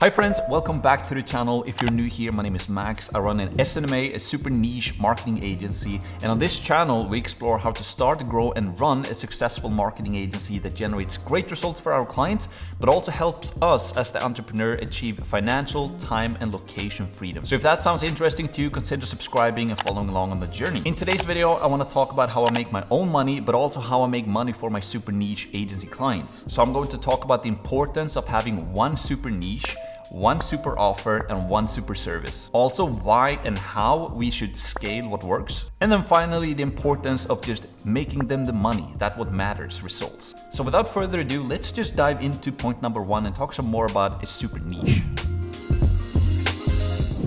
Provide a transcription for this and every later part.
Hi friends, welcome back to the channel. If you're new here, my name is Max. I run an SNMA, a super niche marketing agency. And on this channel, we explore how to start, grow, and run a successful marketing agency that generates great results for our clients, but also helps us as the entrepreneur achieve financial, time, and location freedom. So if that sounds interesting to you, consider subscribing and following along on the journey. In today's video, I want to talk about how I make my own money, but also how I make money for my super niche agency clients. So I'm going to talk about the importance of having one super niche, one super offer, and one super service. Also why and how we should scale what works. And then finally, the importance of just making them the money. That's what matters, results. So without further ado, let's just dive into point number one and talk some more about a super niche.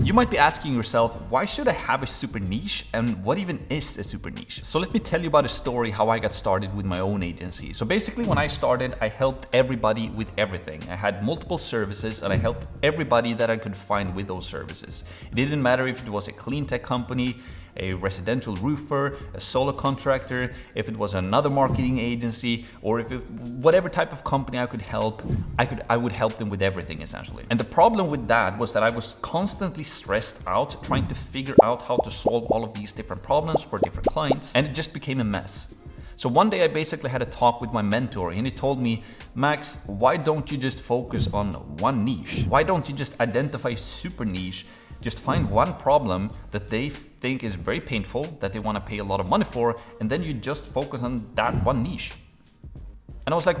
You might be asking yourself, why should I have a super niche and what even is a super niche? So let me tell you about a story how I got started with my own agency. So basically when I started, I helped everybody with everything. I had multiple services and I helped everybody that I could find with those services. It didn't matter if it was a clean tech company, a residential roofer, a solo contractor, if it was another marketing agency, or if whatever type of company I could help, I would help them with everything essentially. And the problem with that was that I was constantly stressed out trying to figure out how to solve all of these different problems for different clients, and it just became a mess. So one day I basically had a talk with my mentor and he told me, Max, why don't you just focus on one niche? Why don't you just identify a super niche? Just find one problem that they think is very painful, that they want to pay a lot of money for, and then you just focus on that one niche. And I was like,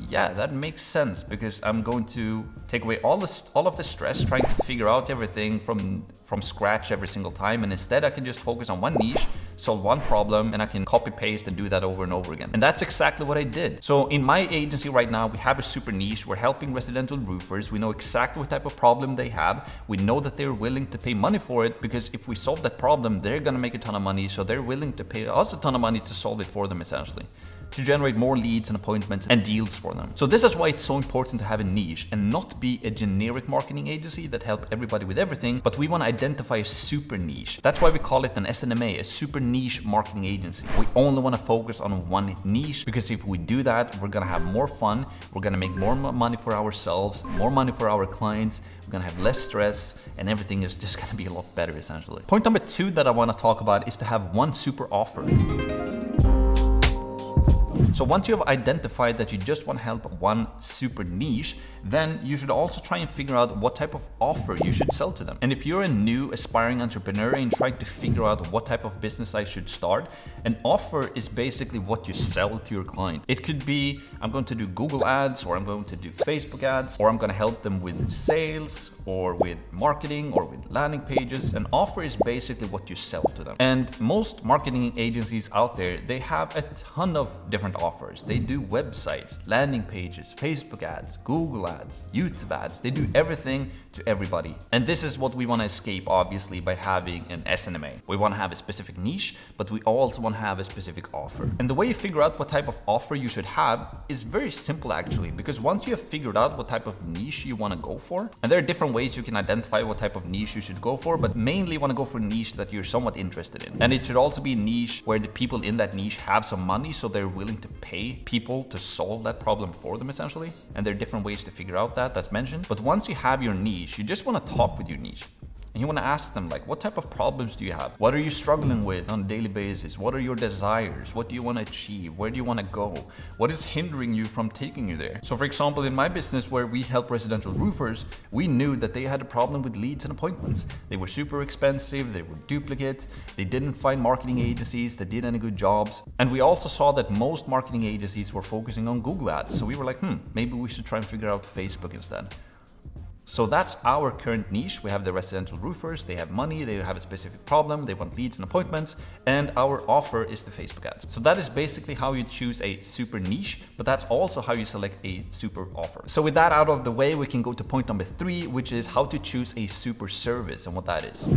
yeah, that makes sense, because I'm going to take away all of the stress trying to figure out everything from scratch every single time, and instead I can just focus on one niche, solve one problem, and I can copy paste and do that over and over again. And that's exactly what I did. So in my agency right now, we have a super niche. We're helping residential roofers. We know exactly what type of problem they have. We know that they're willing to pay money for it, because if we solve that problem, they're gonna make a ton of money. So they're willing to pay us a ton of money to solve it for them essentially, to generate more leads and appointments and deals for them. So this is why it's so important to have a niche and not be a generic marketing agency that help everybody with everything, but we want to identify a super niche. That's why we call it an SNMA, a super niche marketing agency. We only want to focus on one niche, because if we do that, we're going to have more fun, we're going to make more money for ourselves, more money for our clients, we're going to have less stress, and everything is just going to be a lot better essentially. Point number two that I want to talk about is to have one super offer. So once you have identified that you just want to help one super niche, then you should also try and figure out what type of offer you should sell to them. And if you're a new aspiring entrepreneur and trying to figure out what type of business I should start, an offer is basically what you sell to your client. It could be, I'm going to do Google ads, or I'm going to do Facebook ads, or I'm going to help them with sales, or with marketing, or with landing pages. An offer is basically what you sell to them. And most marketing agencies out there, they have a ton of different offers. They do websites, landing pages, Facebook ads, Google ads, YouTube ads. They do everything to everybody. And this is what we want to escape, obviously, by having an SNMA. We want to have a specific niche, but we also want to have a specific offer. And the way you figure out what type of offer you should have is very simple actually, because once you have figured out what type of niche you want to go for, and there are different ways you can identify what type of niche you should go for, but mainly you want to go for a niche that you're somewhat interested in. And it should also be a niche where the people in that niche have some money, so they're willing to pay people to solve that problem for them essentially. And there are different ways to figure out that's mentioned. But once you have your niche, you just want to talk with your niche. And you want to ask them, like, what type of problems do you have? What are you struggling with on a daily basis? What are your desires? What do you want to achieve? Where do you want to go? What is hindering you from taking you there? So for example, in my business where we help residential roofers, we knew that they had a problem with leads and appointments. They were super expensive, they were duplicates, they didn't find marketing agencies that did any good jobs. And we also saw that most marketing agencies were focusing on Google ads. So we were like, maybe we should try and figure out Facebook instead. So that's our current niche. We have the residential roofers, they have money, they have a specific problem, they want leads and appointments, and our offer is the Facebook ads. So that is basically how you choose a super niche, but that's also how you select a super offer. So with that out of the way, we can go to point number three, which is how to choose a super service and what that is.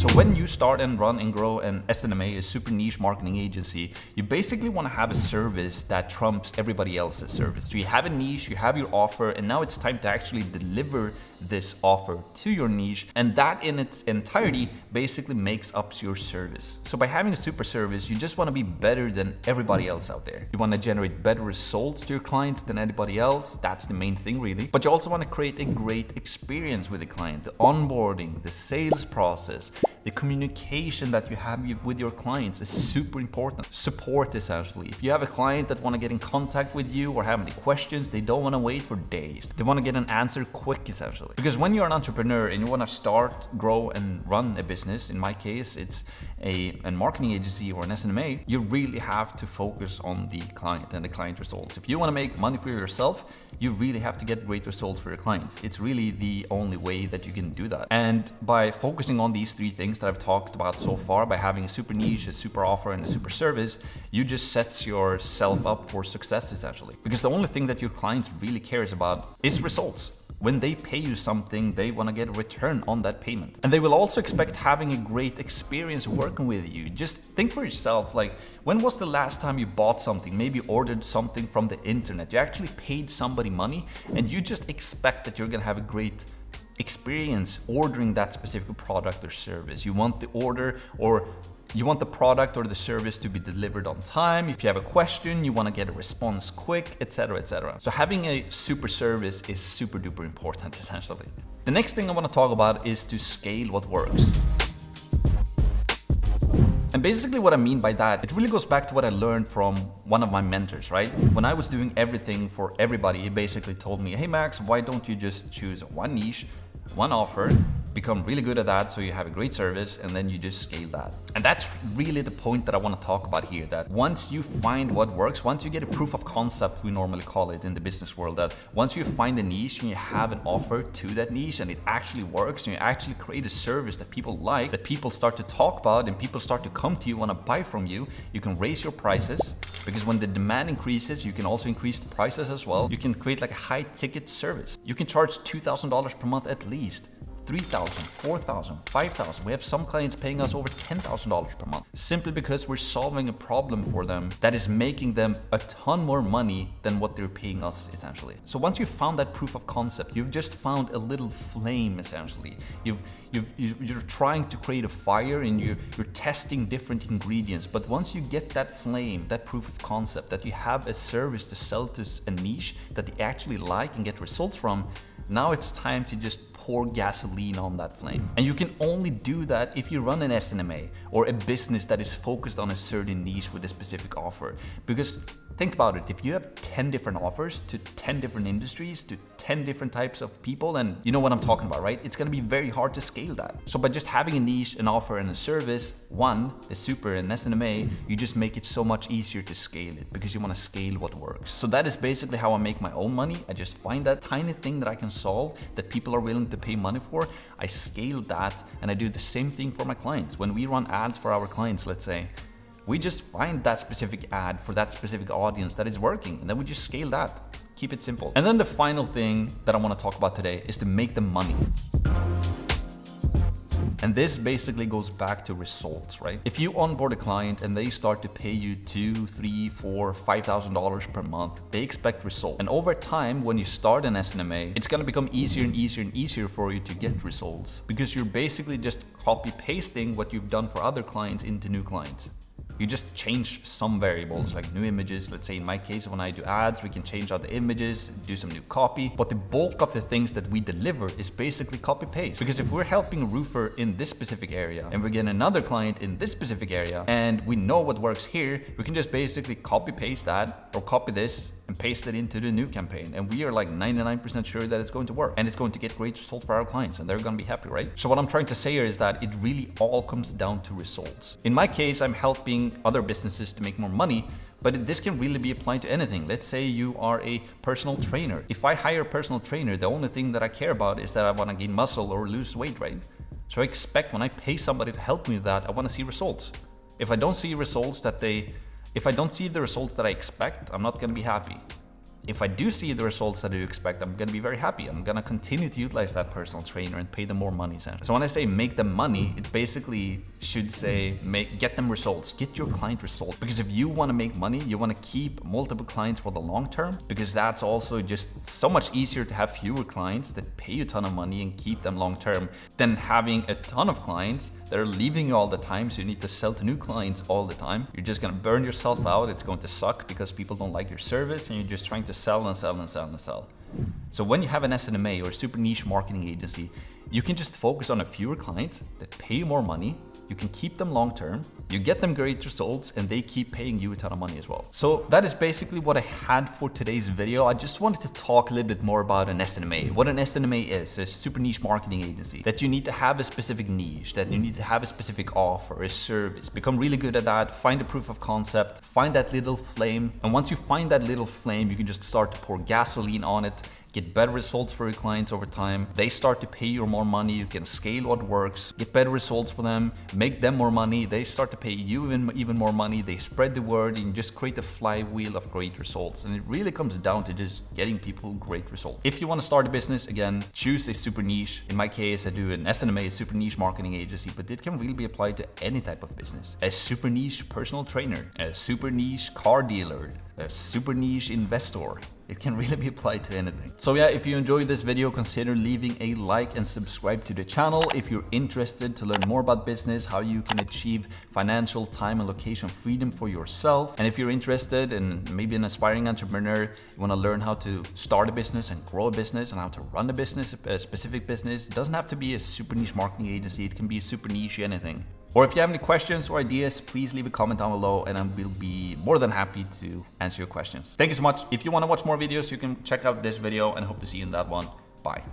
So when you start and run and grow an SNMA, a super niche marketing agency, you basically want to have a service that trumps everybody else's service. So you have a niche, you have your offer, and now it's time to actually deliver this offer to your niche, and that in its entirety basically makes up your service. So by having a super service, you just want to be better than everybody else out there. You want to generate better results to your clients than anybody else. That's the main thing really. But you also want to create a great experience with the client, the onboarding, the sales process, the communication that you have with your clients is super important. Support, essentially. If you have a client that want to get in contact with you or have any questions, they don't want to wait for days. They want to get an answer quick, essentially. Because when you're an entrepreneur and you want to start, grow, and run a business, in my case, it's a marketing agency or an SNMA, you really have to focus on the client and the client results. If you want to make money for yourself, you really have to get great results for your clients. It's really the only way that you can do that. And by focusing on these three things that I've talked about so far, by having a super niche, a super offer, and a super service, you just sets yourself up for success, essentially. Because the only thing that your clients really cares about is results. When they pay you something, they want to get a return on that payment. And they will also expect having a great experience working with you. Just think for yourself, like, when was the last time you bought something, maybe ordered something from the internet? You actually paid somebody money and you just expect that you're going to have a great experience ordering that specific product or service. You want the order or you want the product or the service to be delivered on time. If you have a question, you want to get a response quick, etc., etc. So having a super service is super duper important, essentially. The next thing I want to talk about is to scale what works. And basically what I mean by that, it really goes back to what I learned from one of my mentors, right? When I was doing everything for everybody, he basically told me, hey Max, why don't you just choose one niche, one offer, become really good at that so you have a great service, and then you just scale that. And that's really the point that I want to talk about here, that once you find what works, once you get a proof of concept, we normally call it in the business world, that once you find a niche and you have an offer to that niche and it actually works and you actually create a service that people like, that people start to talk about and people start to come to you, want to buy from you, you can raise your prices, because when the demand increases, you can also increase the prices as well. You can create like a high ticket service. You can charge $2,000 per month at least. $3,000, $4,000, $5,000. We have some clients paying us over $10,000 per month, simply because we're solving a problem for them that is making them a ton more money than what they're paying us, essentially. So once you've found that proof of concept, you've just found a little flame, essentially. You're trying to create a fire and you're testing different ingredients. But once you get that flame, that proof of concept, that you have a service to sell to a niche that they actually like and get results from, now it's time to just pour gasoline on that flame. And you can only do that if you run an SNMA or a business that is focused on a certain niche with a specific offer. Because think about it, if you have 10 different offers to 10 different industries, to 10 different types of people, and you know what I'm talking about, right? It's gonna be very hard to scale that. So by just having a niche, an offer, and a service, one, a super, and SNMA, you just make it so much easier to scale it because you wanna scale what works. So that is basically how I make my own money. I just find that tiny thing that I can solve that people are willing to pay money for, I scale that, and I do the same thing for my clients. When we run ads for our clients, let's say, we just find that specific ad for that specific audience that is working, and then we just scale that. Keep it simple. And then the final thing that I want to talk about today is to make them money. And this basically goes back to results, right? If you onboard a client and they start to pay you $2,000, $3,000, $4,000, $5,000 per month, they expect results. And over time, when you start an SNMA, it's gonna become easier and easier and easier for you to get results, because you're basically just copy pasting what you've done for other clients into new clients. You just change some variables like new images. Let's say in my case, when I do ads, we can change out the images, do some new copy. But the bulk of the things that we deliver is basically copy paste. Because if we're helping a roofer in this specific area and we get another client in this specific area and we know what works here, we can just basically copy paste that or copy this and paste it into the new campaign. And we are like 99% sure that it's going to work and it's going to get great results for our clients and they're going to be happy, right? So what I'm trying to say here is that it really all comes down to results. In my case, I'm helping other businesses to make more money, but this can really be applied to anything. Let's say you are a personal trainer. If I hire a personal trainer, the only thing that I care about is that I want to gain muscle or lose weight, right? So I expect when I pay somebody to help me with that, I want to see results. If I don't see results if I don't see the results that I expect, I'm not going to be happy. if I do see the results that you expect, I'm gonna be very happy. I'm gonna continue to utilize that personal trainer and pay them more money. So when I say make them money, it basically should say get them results, get your client results. Because if you wanna make money, you wanna keep multiple clients for the long term, because that's also just so much easier to have fewer clients that pay you a ton of money and keep them long term than having a ton of clients that are leaving you all the time, so you need to sell to new clients all the time. You're just gonna burn yourself out. It's going to suck because people don't like your service and you're just trying to sell and sell and sell and sell. So when you have an SNMA or a super niche marketing agency, you can just focus on a fewer clients that pay you more money. You can keep them long term, you get them great results, and they keep paying you a ton of money as well. So that is basically what I had for today's video. I just wanted to talk a little bit more about an SNMA. What an SNMA is a super niche marketing agency. That you need to have a specific niche, that you need to have a specific offer, a service. Become really good at that, find a proof of concept, find that little flame. And once you find that little flame, you can just start to pour gasoline on it, get better results for your clients over time. They start to pay you more money. You can scale what works, get better results for them, make them more money. They start to pay you even more money. They spread the word and just create a flywheel of great results. And it really comes down to just getting people great results. If you want to start a business, again, choose a super niche. In my case, I do an SNMA, a super niche marketing agency, but it can really be applied to any type of business. A super niche personal trainer, a super niche car dealer, a super niche investor. It can really be applied to anything. So yeah, if you enjoyed this video, consider leaving a like and subscribe to the channel. If you're interested to learn more about business, how you can achieve financial, time and location freedom for yourself. And if you're interested in maybe an aspiring entrepreneur, you want to learn how to start a business and grow a business and how to run a business, a specific business. It doesn't have to be a super niche marketing agency. It can be a super niche anything. Or if you have any questions or ideas, please leave a comment down below and I will be more than happy to answer your questions. Thank you so much. If you want to watch more videos, you can check out this video and I hope to see you in that one. Bye.